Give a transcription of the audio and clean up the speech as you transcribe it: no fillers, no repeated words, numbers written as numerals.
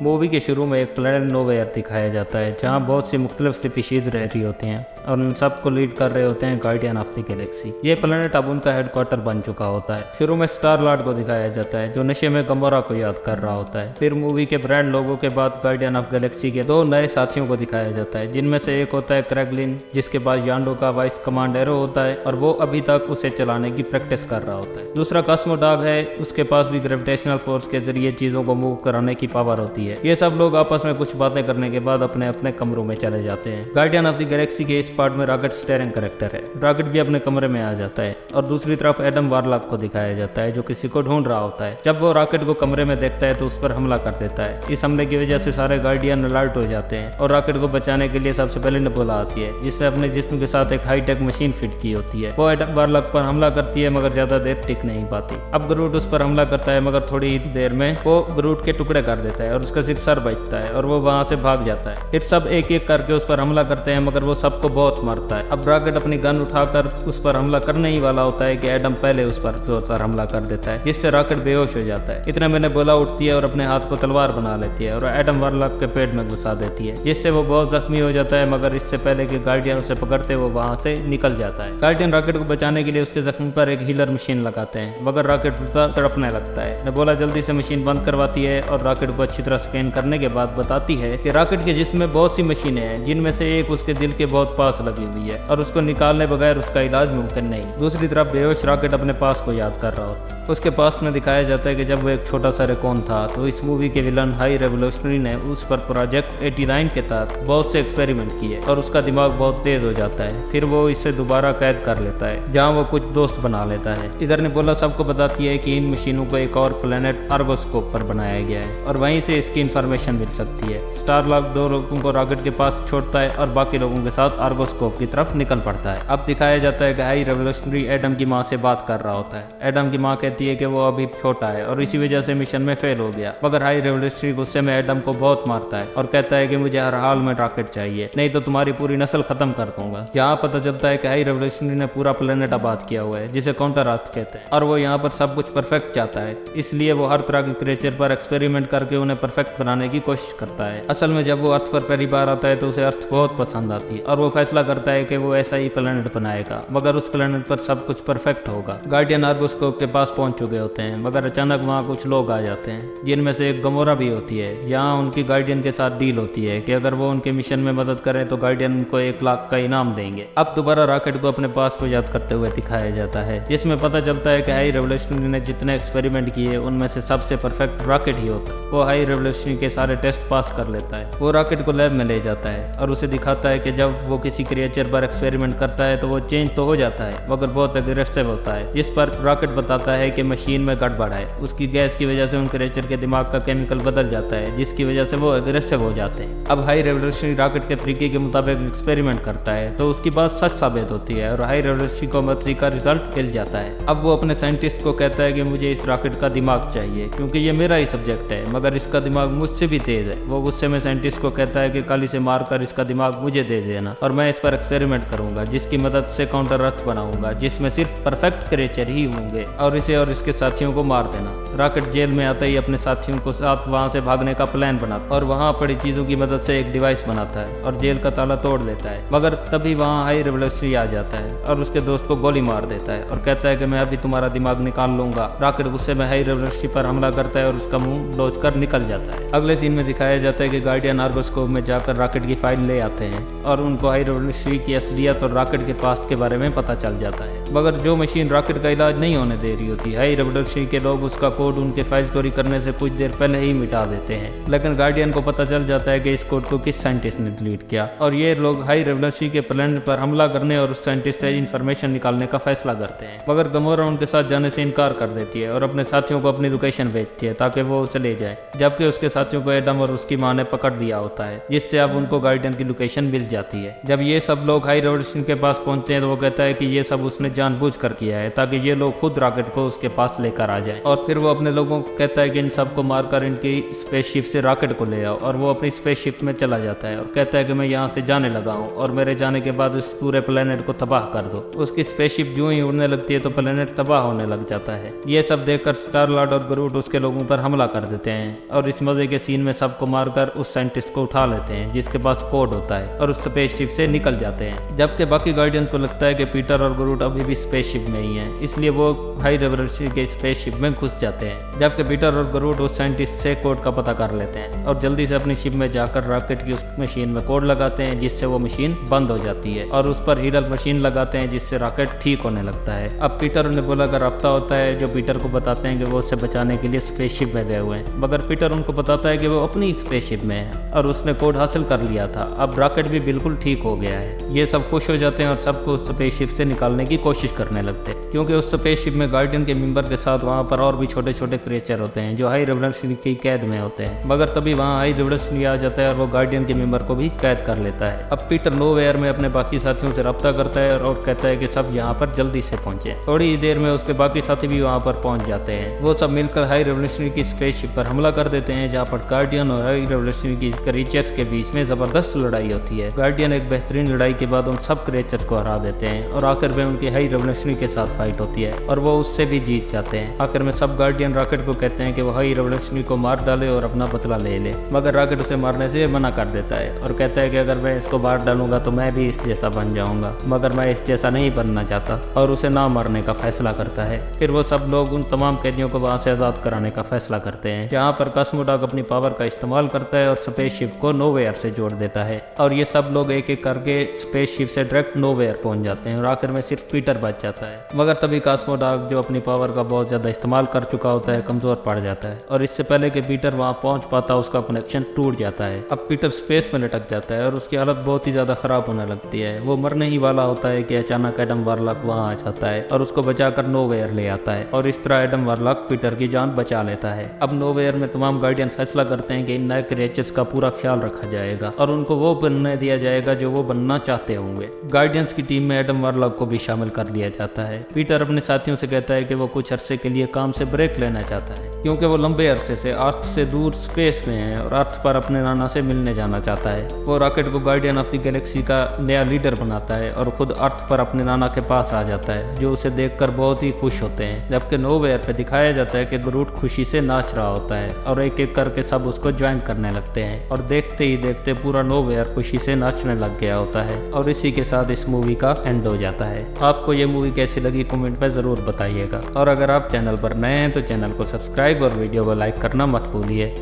Movie के शुरू में एक प्लेनेट नोवेयर दिखाया जाता है जहाँ बहुत सी मुख्तलिफ स्पीशीज रह रही होती हैं और उन सबको लीड कर रहे होते हैं गार्डियन ऑफ द गैलेक्सी। ये प्लेनेट अब उनका हेडक्वार्टर बन चुका होता है। शुरू में स्टार लॉर्ड को दिखाया जाता है जो नशे में गमोरा को याद कर रहा होता है। फिर मूवी के ब्रांड लोगों के बाद गार्डियन ऑफ गैलेक्सी के 2 नए साथियों को दिखाया जाता है, जिनमें से एक होता है क्रैगलिन, जिसके पास यांडो का वाइस कमांड एरो होता है और वो अभी तक उसे चलाने की प्रैक्टिस कर रहा होता है। दूसरा कॉस्मोडॉग है, उसके पास भी ग्रेविटेशनल फोर्स के जरिए चीजों को मूव कराने की पावर होती है। ये सब लोग आपस में कुछ बातें करने के बाद अपने अपने कमरों में चले जाते हैं। गार्डियन ऑफ द गैलेक्सी के इस पार्ट में रॉकेट स्टीयरिंग कैरेक्टर है। रॉकेट भी अपने कमरे में आ जाता है और दूसरी तरफ एडम वारलॉक को दिखाया जाता है जो किसी को ढूंढ रहा होता है। जब वो रॉकेट को कमरे में देखता है तो उस पर हमला कर देता है। इस हमले की वजह से सारे गार्डियन अलर्ट हो जाते हैं और रॉकेट को बचाने के लिए सबसे पहले नेबुला आती है, जिसने अपने जिस्म के साथ एक हाईटेक मशीन फिट की होती है। वो एडम वारलॉक पर हमला करती है मगर ज्यादा देर टिक नहीं पाती। अब ग्रूट उस पर हमला करता है मगर थोड़ी ही देर में वो ग्रूट के टुकड़े कर देता है और उसका सिर्फ सर बचता है और वो वहां से भाग जाता है। फिर सब एक एक करके उस पर हमला करते हैं मगर वो सबको बहुत मारता है। अब रॉकेट अपनी गन उठाकर उस पर हमला करने ही वाला होता है कि एडम पहले उस पर जोरदार हमला कर देता है, जिससे रॉकेट बेहोश हो जाता है। इतने में नेबुला उठती है और अपने हाथ को तलवार बना लेती है और एडम वारलॉक के पेट में घुसा देती है, जिससे वो बहुत जख्मी हो जाता है। मगर इससे पहले कि गार्डियन उसे पकड़ते वो वहां से निकल जाता है। गार्डियन रॉकेट को बचाने के लिए उसके जख्म पर एक हीलर मशीन लगाते हैं मगर रॉकेट तड़पने लगता है। नेबुला जल्दी से मशीन बंद करवाती है और रॉकेट को अच्छी तरह स्कैन करने के बाद बताती है कि रॉकेट के जिस्म में बहुत सी मशीनें हैं, जिनमें से एक उसके दिल के बहुत पास लगी हुई है और उसको निकालने बगैर उसका इलाज मुमकिन नहीं। दूसरी तरफ बेहोश रॉकेट अपने पास को याद कर रहा होता है। उसके पास में दिखाया जाता है कि जब वो एक छोटा सा रेकॉन था तो इस मूवी के विलन हाई रेवोल्यूशनरी ने उस पर प्रोजेक्ट 89 के तहत बहुत से एक्सपेरिमेंट किए और उसका दिमाग बहुत तेज हो जाता है। फिर वो इसे दोबारा कैद कर लेता है जहाँ वो कुछ दोस्त बना लेता है। इधर नेबुला सबको बताती है कि इन मशीनों को एक और प्लेनेट आर्गोस्कोप पर बनाया गया है और वहीं से इसकी इंफॉर्मेशन मिल सकती है। स्टार लॉर्ड 2 लोगों को रॉकेट के पास छोड़ता है और बाकी लोगों के साथ आर्गोस्कोप की तरफ निकल पड़ता है। अब दिखाया जाता है कि हाई रेवोल्यूशनरी एडम की माँ से बात कर रहा होता है। एडम की माँ कहती है कि वो अभी छोटा है और इसी वजह से मिशन में फेल हो गया, मगर हाई रेवोल्यूशनरी गुस्से में एडम को बहुत मारता है और कहता है कि मुझे हर हाल में रॉकेट चाहिए, नहीं तो तुम्हारी पूरी नस्ल खत्म कर दूंगा। यहाँ पता चलता है कि हाई रेवोल्यूशनरी ने पूरा प्लेनेट आबाद किया हुआ है जिसे काउंटर अर्थ कहते हैं और वो यहाँ पर सब कुछ परफेक्ट चाहता है, इसलिए वो हर तरह के क्रिएचर पर एक्सपेरिमेंट करके उन्हें परफेक्ट बनाने की कोशिश करता है। असल में जब वो अर्थ पर पहली बार आता है तो उसे अर्थ बहुत पसंद आती है और वो फैसला करता है कि वो ऐसा ही प्लेनेट बनाएगा मगर उस प्लेनेट पर सब कुछ परफेक्ट होगा। गार्डियन आर्गोस्कोप के पास पहुंच चुके होते हैं मगर अचानक वहाँ कुछ लोग आ जाते हैं, जिनमें से एक गमोरा भी होती है। यहाँ उनकी गार्डियन के साथ डील होती है कि अगर वो उनके मिशन में मदद करें तो गार्डियन उनको 1 लाख का इनाम देंगे। अब दोबारा रॉकेट को अपने पास को याद करते हुए दिखाया जाता है, जिसमें पता चलता है कि हाई रेवोल्यूशनरी ने जितने एक्सपेरिमेंट किए उनमें से सबसे परफेक्ट रॉकेट ही होता है। वो हाई रेवोल्यूशनरी के सारे टेस्ट पास कर लेता है। वो रॉकेट को लैब में ले जाता है और उसे दिखाता है कि जब वो किसी क्रिएचर पर एक्सपेरिमेंट करता है तो वो चेंज तो हो जाता है मगर बहुत अग्रेसिव होता है, जिस पर रॉकेट बताता है कि मशीन में गड़बड़ है। उसकी गैस की वजह से उन क्रिएचर के दिमाग का केमिकल बदल जाता है, जिसकी वजह से वो अग्रेसिव हो जाते हैं। अब हाई रेवोल्यूशनरी रॉकेट के तरीके के मुताबिक एक्सपेरिमेंट करता है तो उसकी बात सच साबित होती है और हाई रेवोल्यूशनरी को मर्जी का रिजल्ट मिल जाता है। अब वो अपने साइंटिस्ट को कहता है कि मुझे इस रॉकेट का दिमाग चाहिए क्योंकि ये मेरा ही सब्जेक्ट है मगर इसका दिमाग मुझसे भी तेज है। वो गुस्से में साइंटिस्ट को कहता है कि कल इसे मारकर इसका दिमाग मुझे दे देना और मैं इस पर एक्सपेरिमेंट करूंगा जिसकी मदद से काउंटर अर्थ बनाऊंगा जिसमें सिर्फ परफेक्ट क्रिएचर ही होंगे और इसे और इसके साथियों को मार देना। रॉकेट जेल में आते ही अपने साथियों को साथ वहां से भागने का प्लान बनाता और वहां पड़ी चीजों की मदद से एक डिवाइस बनाता है और जेल का ताला तोड़ देता है। मगर तभी वहां हाई रेवोल्यूशनरी आ जाता है और उसके दोस्त को गोली मार देता है और कहता है कि मैं अभी तुम्हारा दिमाग निकाल लूंगा। रॉकेट गुस्से में हाई रेवोल्यूशनरी पर हमला करता है और उसका मुंह नोच कर निकल जाता है। अगले सीन में दिखाया जाता है कि गार्डियन आर्गोस्कोप में जाकर रॉकेट की फाइल ले आते हैं और उनको हाई रेवोल्यूशनरी की असलियत और रॉकेट के पास्ट के बारे में पता चल जाता है। मगर जो मशीन रॉकेट का इलाज नहीं होने दे रही होती, हाई रेवोल्यूशनरी के लोग उसका कोड उनके फाइल चोरी करने से कुछ देर पहले ही मिटा देते हैं। लेकिन गार्डियन को पता चल जाता है कि इस कोड को किस साइंटिस्ट ने डिलीट किया और ये लोग हाई रेवोल्यूशनरी के प्लेनेट पर हमला करने और उस साइंटिस्ट से इंफॉर्मेशन निकालने का फैसला करते हैं। मगर गमोरा उनके साथ जाने से इनकार कर देती है और अपने साथियों को अपनी लोकेशन भेजती है ताकि वो उसे ले जाए, जबकि उसके साथियों को एडम और उसकी मां ने पकड़ लिया होता है, जिससे अब उनको गार्डियन की लोकेशन मिल जाती है। जब ये सब लोग हाई रेवोल्यूशनरी के पास पहुंचते हैं तो वो कहता है कि ये सब उसने जानबूझकर किया है ताकि ये लोग खुद रॉकेट को उसके पास लेकर आ जाए और फिर वो अपने लोगों को कहता है कि इन सबको मारकर इनकी स्पेसशिप से रॉकेट को ले आओ और वो अपनी स्पेसशिप में चला जाता है और कहता है कि मैं यहाँ से जाने लगा हूँ और मेरे जाने के बाद इस पूरे प्लेनेट को तबाह कर दो। उसकी स्पेसशिप जो ही उड़ने लगती है तो प्लेनेट तबाह होने लग जाता है। ये सब देखकर स्टार लॉर्ड और ग्रूट उसके लोगों पर हमला कर देते हैं और इस मजे के सीन में सबको मारकर उस साइंटिस्ट को उठा लेते हैं जिसके पास कोड होता है और उस स्पेसशिप से निकल जाते हैं। जबकि बाकी गार्डियन को लगता है कि पीटर और ग्रूट अभी भी स्पेसशिप में ही हैं, इसलिए वो हाई रेवोल्यूशन के स्पेसशिप में घुस जाते हैं। जबकि पीटर और ग्रूट उस साइंटिस्ट से कोड का पता कर लेते हैं और जल्दी से अपनी शिप में जाकर रॉकेट की उस मशीन में कोड लगाते हैं जिससे वो मशीन बंद हो जाती है और उस पर हीरल मशीन लगाते हैं जिससे रॉकेट ठीक होने लगता है। अब पीटर उन्हें बोला कर रब्ता होता है जो पीटर को बताते हैं कि वो उससे बचाने के लिए स्पेसशिप में गए हुए हैं, मगर पीटर उनको बताता है कि वो अपनी स्पेसशिप में है और उसने कोड हासिल कर लिया था। अब रॉकेट भी बिल्कुल ठीक हो गया है। ये सब खुश हो जाते हैं और सबको उस स्पेसशिप से निकालने की कोशिश करने लगते हैं, क्योंकि उस स्पेसशिप में गार्डियन के मेंबर के साथ वहाँ पर और भी छोटे छोटे क्रिएचर होते हैं जो हाई रेवोल्यूशन की कैद में होते हैं। मगर तभी वहाँ हाई रेवोल्यूशन आ जाता है और वो गार्डियन के मेंबर को भी कैद कर लेता है। अब पीटर नोवेयर में अपने बाकी साथियों से रब्ता करता है और कहता है कि सब यहाँ पर जल्दी से पहुंचे। थोड़ी ही देर में उसके बाकी साथी भी वहाँ पर पहुंच जाते हैं। वो सब मिलकर हाई रेवोल्यूशन की स्पेसशिप पर हमला कर देते हैं, जहाँ पर गार्डियन और हाई रेवोल्यूशन की क्रिएचर्स के बीच में जबरदस्त लड़ाई होती है। गार्डियन एक बेहतरीन लड़ाई के बाद उन सब क्रिएचर्स को हरा देते हैं और आखिर में उनकी हाई रेवोल्यूशन के साथ फाइट होती है और वो उससे भी जीत जाते हैं। आखिर में सब गार्डियन रॉकेट को कहते हैं कि वो हाई रेवोल्यूशन को मार डाले और अपना बदला ले ले, मगर रॉकेट उसे मारने से मना कर देता है और कहता है कि अगर मैं इसको मार डालूंगा तो मैं भी इस जैसा बन जाऊंगा, मगर मैं इस जैसा नहीं बनना चाहता और उसे ना मारने का फैसला करता है। फिर वो सब लोग उन तमाम कैदियों को वहां से आजाद कराने का फैसला करते हैं, जहाँ पर कॉस्मोडॉग अपनी पावर का इस्तेमाल करता है और स्पेसशिप को नोवेयर से जोड़ देता है और ये सब लोग एक एक करके स्पेसशिप से डायरेक्ट नोवेयर पहुंच जाते हैं और आखिर में सिर्फ पीटर बच जाता है। मगर तभी कॉस्मोडॉग जो अपनी पावर का बहुत ज्यादा इस्तेमाल कर चुका होता है कमजोर पड़ जाता है और इससे पहले कि पीटर वहां पहुंच पाता उसका कनेक्शन टूट जाता है। अब पीटर स्पेस में लटक जाता है और उसकी हालत बहुत ही ज्यादा खराब होने लगती है। वो मरने ही वाला होता है कि अचानक एडम वारलॉक वहां आ जाता है और उसको बचाकर नोवेयर ले आता है और इस तरह एडम वारलॉक पीटर की जान बचा लेता है। अब नोवेयर में तमाम गार्डियन फैसला करते हैं कि इन नए क्रिएचर्स का पूरा ख्याल रखा जाएगा और उनको वो बनने दिया जाएगा जो वो बनना चाहते होंगे। गार्डियंस की टीम में एडम वारलॉक को भी शामिल कर लिया जाता है। पीटर अपने साथियों से कहता है कि वो कुछ अरसे के लिए काम से ब्रेक लेना चाहता है, क्योंकि वो लंबे अरसे से अर्थ से दूर स्पेस में है और अर्थ पर अपने नाना से मिलने जाना चाहता है। वो रॉकेट को गार्डियन ऑफ द गैलेक्सी का नया लीडर बनाता है और खुद अर्थ पर अपने नाना के पास आ जाता है, जो उसे देखकर बहुत ही खुश होते हैं। जबकि नोवेयर पे दिखाया जाता है कि ग्रूट खुशी से नाच रहा होता है और एक एक करके सब उसको ज्वाइन करने लगते हैं और देखते ही देखते पूरा नोवेयर खुशी से नाचने लग गया होता है और इसी के साथ इस मूवी का एंड हो जाता है। आपको ये मूवी कैसी लगी कमेंट में जरूर बताइएगा और अगर आप चैनल पर नए हैं तो चैनल को सब्सक्राइब और वीडियो को लाइक करना मत भूलिए।